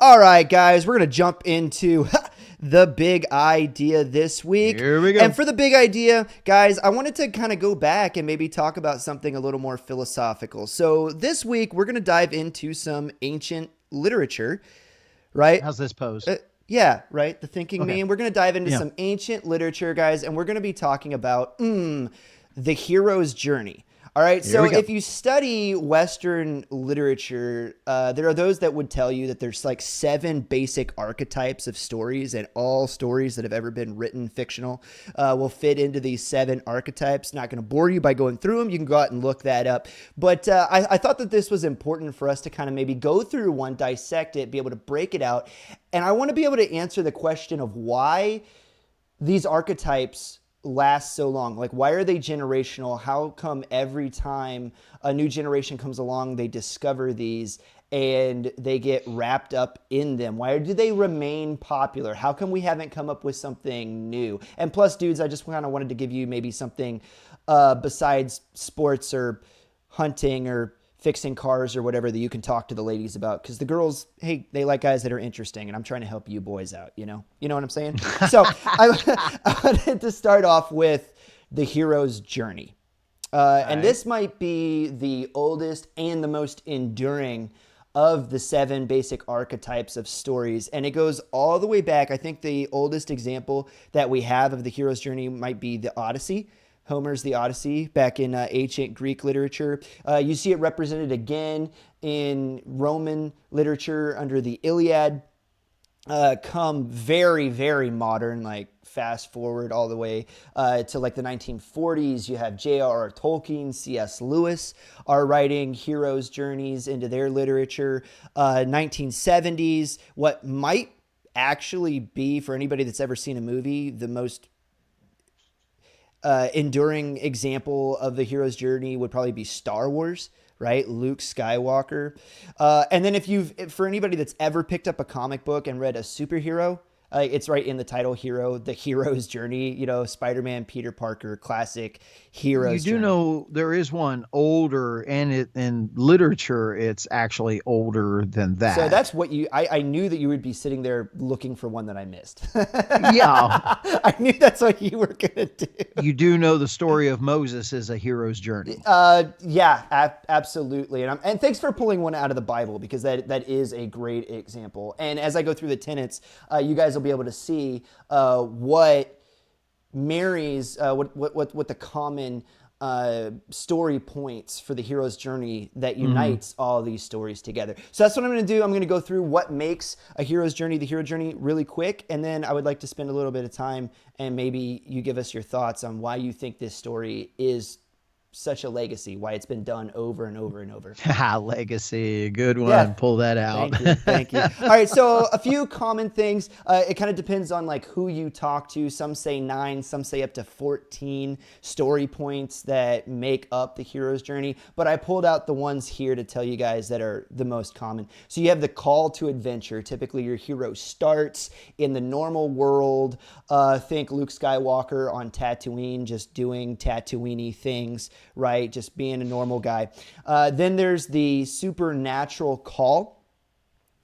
All right, guys, we're going to jump into the big idea this week. Here we go. And for the big idea, guys, I wanted to kind of go back and maybe talk about something a little more philosophical. So this week, we're going to dive into some ancient literature, right? How's this pose? Yeah, right. The thinking Okay. meme. We're going to dive into Yeah. some ancient literature, guys, and we're going to be talking about the hero's journey. All right. Here So we go. if you study Western literature, there are those that would tell you that there's like 7 basic archetypes of stories, and all stories that have ever been written fictional will fit into these 7 archetypes. Not going to bore you by going through them. You can go out and look that up. But I thought that this was important for us to kind of maybe go through one, dissect it, be able to break it out. And I want to be able to answer the question of why these archetypes last so long. Like, why are they generational? How come every time a new generation comes along, they discover these and they get wrapped up in them? Why do they remain popular? How come we haven't come up with something new? And plus, dudes, I just kind of wanted to give you maybe something besides sports or hunting or fixing cars or whatever that you can talk to the ladies about, because the girls, hey, they like guys that are interesting, and I'm trying to help you boys out, you know what I'm saying? So I wanted to start off with the hero's journey, and this might be the oldest and the most enduring of the 7 basic archetypes of stories, and it goes all the way back. I think the oldest example that we have of the hero's journey might be the Odyssey. Homer's The Odyssey back in ancient Greek literature. You see it represented again in Roman literature under the Iliad. Come very, very modern, like fast forward all the way to like the 1940s. You have J.R.R. Tolkien, C.S. Lewis are writing heroes' journeys into their literature. 1970s, what might actually be, for anybody that's ever seen a movie, the most enduring example of the hero's journey would probably be Star Wars, right? Luke Skywalker. And then for anybody that's ever picked up a comic book and read a superhero, it's right in the title, Hero, the hero's journey, Spider-Man, Peter Parker, classic You hero's do journey. know there is one older, and in literature, it's actually older than So that. that's what I knew that you would be sitting there looking for one that I missed. Yeah, I knew that's what you were going to do. you do know the story of Moses is a hero's journey. Yeah, absolutely. And thanks for pulling one out of the Bible, because that is a great example. And as I go through the tenets, you guys will be able to see what marries, what the common story points for the hero's journey that unites all these stories together. So that's what I'm going to do. I'm going to go through what makes a hero's journey the hero journey really quick, and then I would like to spend a little bit of time and maybe you give us your thoughts on why you think this story is such a legacy, why it's been done over and over and over. Legacy, good Yeah. one. Pull that out. Thank you. Thank you. All right. So a few common things. It kind of depends on like who you talk to. Some say 9, some say up to 14 story points that make up the hero's journey. But I pulled out the ones here to tell you guys that are the most common. So you have the call to adventure. Typically your hero starts in the normal world. Think Luke Skywalker on Tatooine, just doing Tatooine-y things, right? Just being a normal guy. Then there's the supernatural call,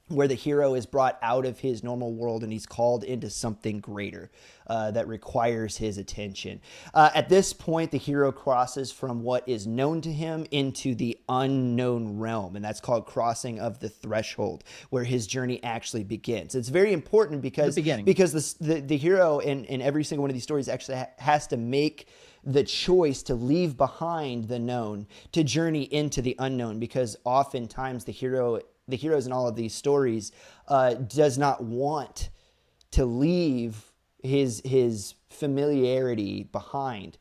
where the hero is brought out of his normal world and he's called into something greater that requires his attention. At this point, the hero crosses from what is known to him into the unknown realm, and that's called crossing of the threshold, where his journey actually begins. It's very important because the hero in every single one of these stories actually has to make the choice to leave behind the known to journey into the unknown, because oftentimes the heroes in all of these stories does not want to leave his familiarity behind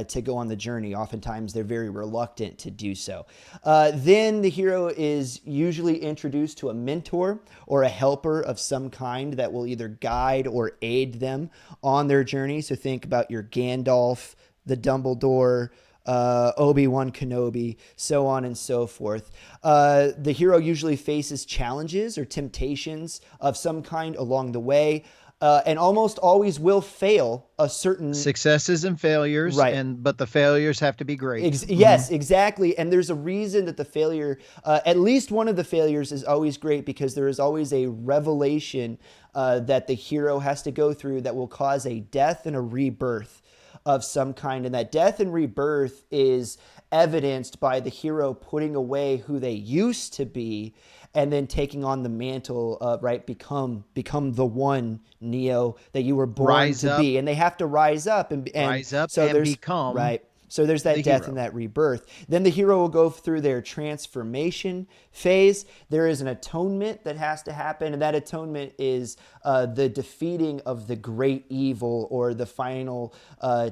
to go on the journey. Oftentimes they're very reluctant to do so. Then the hero is usually introduced to a mentor or a helper of some kind that will either guide or aid them on their journey. So think about your Gandalf, the Dumbledore, Obi-Wan Kenobi, so on and so forth. The hero usually faces challenges or temptations of some kind along the way. and almost always will fail a certain Successes and failures, right. and but the failures have to be great. Yes, exactly. And there's a reason that the failure, at least one of the failures, is always great because there is always a revelation that the hero has to go through that will cause a death and a rebirth of some kind. And that death and rebirth is evidenced by the hero putting away who they used to be and then taking on the mantle of right become the one Neo that you were born Rise to up, be, and they have to rise up and rise up, so and there's become right. So there's the that death and hero. that rebirth. Then the hero will go through their transformation phase. There is an atonement that has to happen, and that atonement is the defeating of the great evil or the final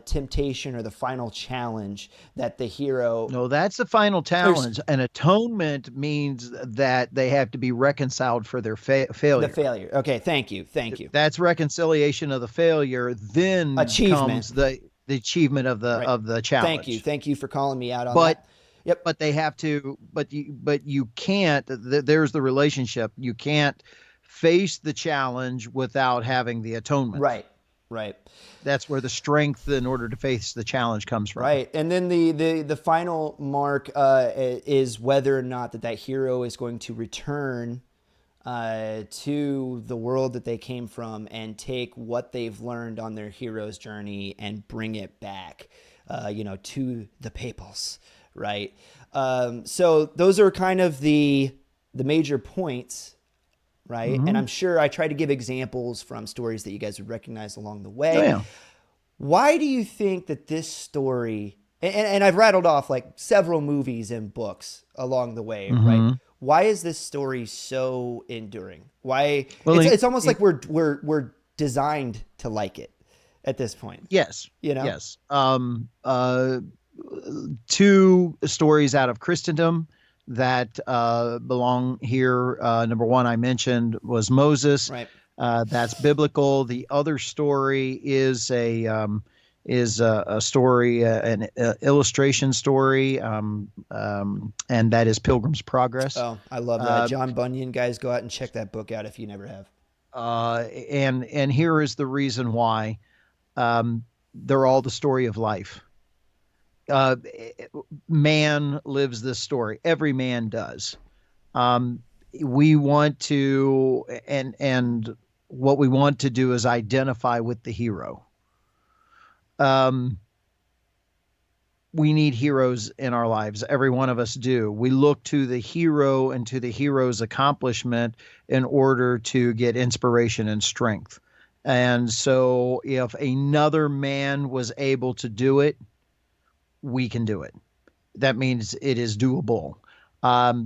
temptation or the final challenge that the hero. No, that's the final There's challenge. An atonement means that they have to be reconciled for their the failure. failure. Okay, thank you, thank you. That's reconciliation of the failure. Then Achievement. comes the achievement Right. of the Thank you, challenge. thank you for calling me out on But that. Yep. but they have to. But you can't. There's the relationship. You can't face the challenge without having the atonement. Right. Right. That's where the strength in order to face the challenge comes from. Right, and then the final mark is whether or not that hero is going to return to the world that they came from and take what they've learned on their hero's journey and bring it back, to the Papals, right? So those are kind of the major points, right? And Mm-hmm. I'm sure I try to give examples from stories that you guys would recognize along the Oh way. yeah. Why do you think that this story, and I've rattled off like several movies and books along the way, right? Mm-hmm. Why is this story so enduring? Why Well, it's almost like we're designed to like it at this point, yes, you know? yes. Two stories out of Christendom that belong here. Number one I mentioned was Moses. Right. That's biblical. The other story is a story, an illustration story, and that is Pilgrim's Progress. Oh, I love that. Uh, John Bunyan, guys, go out and check that book out if you never have. and here is the reason why. They're all the story of life. uh, Man lives this story. Every man does. Um, we want to, and what we want to do is identify with the hero. Um, we need heroes in our lives. Every one of us do. We look to the hero and to the hero's accomplishment in order to get inspiration and strength. And so, if another man was able to do it, we can do it. That means it is doable.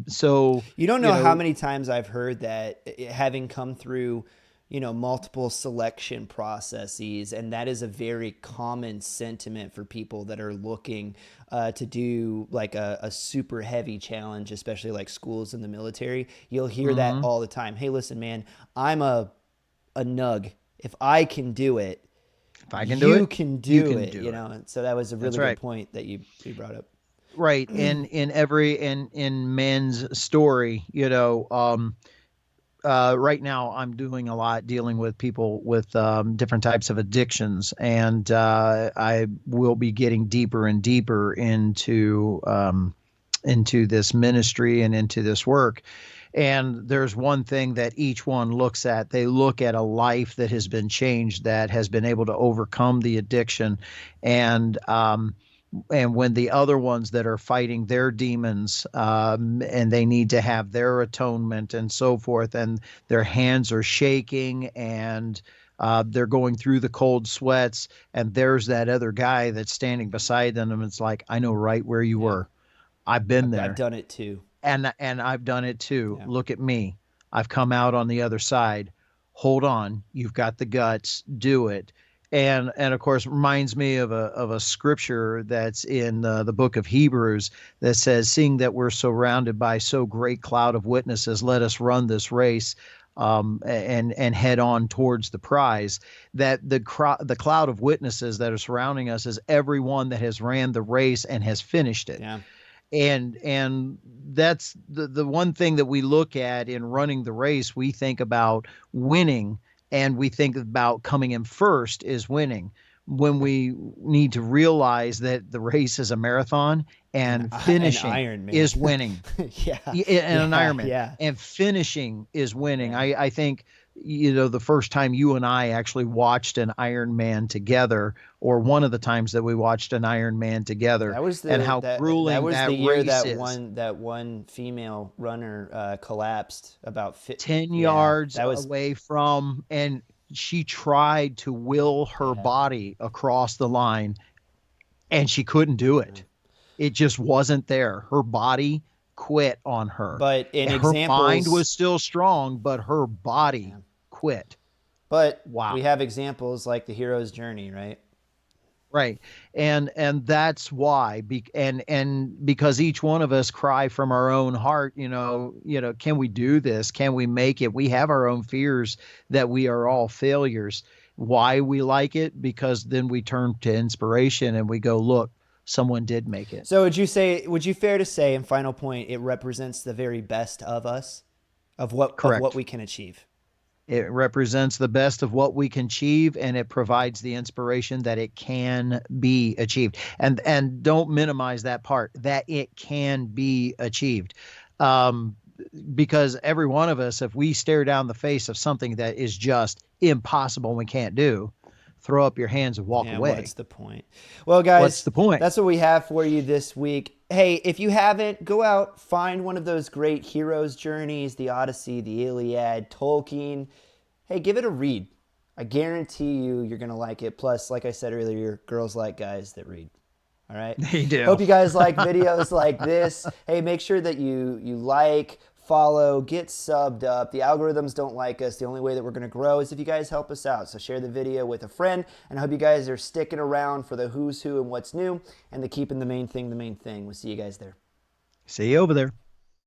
So, You don't you know how know, many times I've heard that having come through, multiple selection processes, and that is a very common sentiment for people that are looking to do like a super heavy challenge, especially like schools in the military. You'll hear that mhm, all the time. Hey, listen, man, I'm a nug. If I can do it, if I can do you it, can you do can it. do it. And so that was a That's really good right. point that you brought up. Right. And in men's story, right now I'm doing a lot dealing with people with different types of addictions, and I will be getting deeper and deeper into this ministry and into this work. And there's one thing that each one looks at. They look at a life that has been changed, that has been able to overcome the addiction, and when the other ones that are fighting their demons, and they need to have their atonement and so forth, and their hands are shaking, and they're going through the cold sweats, and there's that other guy that's standing beside them, and it's like, I know right where you Yeah, were. I've been I've there, done it too. and I've done it too. Yeah. Look at me. I've come out on the other side. Hold on, you've got the guts. Do it. And of course, reminds me of a scripture that's in the book of Hebrews that says, "Seeing that we're surrounded by so great cloud of witnesses, let us run this race." And head on towards the prize. That the cloud of witnesses that are surrounding us is everyone that has ran the race and has finished it. Yeah. And that's the one thing that we look at in running the race. We think about winning, and we think about coming in first is winning, when we need to realize that the race is a marathon and An finishing Iron Man. is winning. Yeah, And an yeah, Ironman, yeah, and finishing is winning. yeah. I think, the first time you and I actually watched an Iron Man together, or one of the times that we watched an Iron Man together, That was and the how grueling that the year race that is. one female runner collapsed about 10 yeah, yards that was away from, and she tried to will her yeah. body across the line, and she couldn't do Yeah. it. It just wasn't there. Her body quit on her. But in Her mind examples, was still strong, but her body yeah. quit. But we Wow. have examples like the hero's journey, right? Right. And that's why, and because each one of us cry from our own heart, can we do this? Can we make it? We have our own fears that we are all failures. Why we like it? Because then we turn to inspiration and we go, look, someone did make it. So would you fair to say, in final point, it represents the very best of us, of what Correct. we can achieve? It represents the best of what we can achieve, and it provides the inspiration that it can be achieved. And don't minimize that part, that it can be achieved. Um, because every one of us, if we stare down the face of something that is just impossible and we can't do, throw up your hands and walk Yeah, away. what's the point? Well, What's guys, the point? that's what we have for you this week. Hey, if you haven't, go out, find one of those great heroes' journeys, the Odyssey, the Iliad, Tolkien. Hey, give it a read. I guarantee you're going to like it. Plus, like I said earlier, girls like guys that read. All right. They do. Hope you guys like videos like this. Hey, make sure that you like, follow, get subbed up. The algorithms don't like us. The only way that we're going to grow is if you guys help us out. So share the video with a friend. And I hope you guys are sticking around for the who's who and what's new and the keeping the main thing the main thing. We'll see you guys there. See you over there.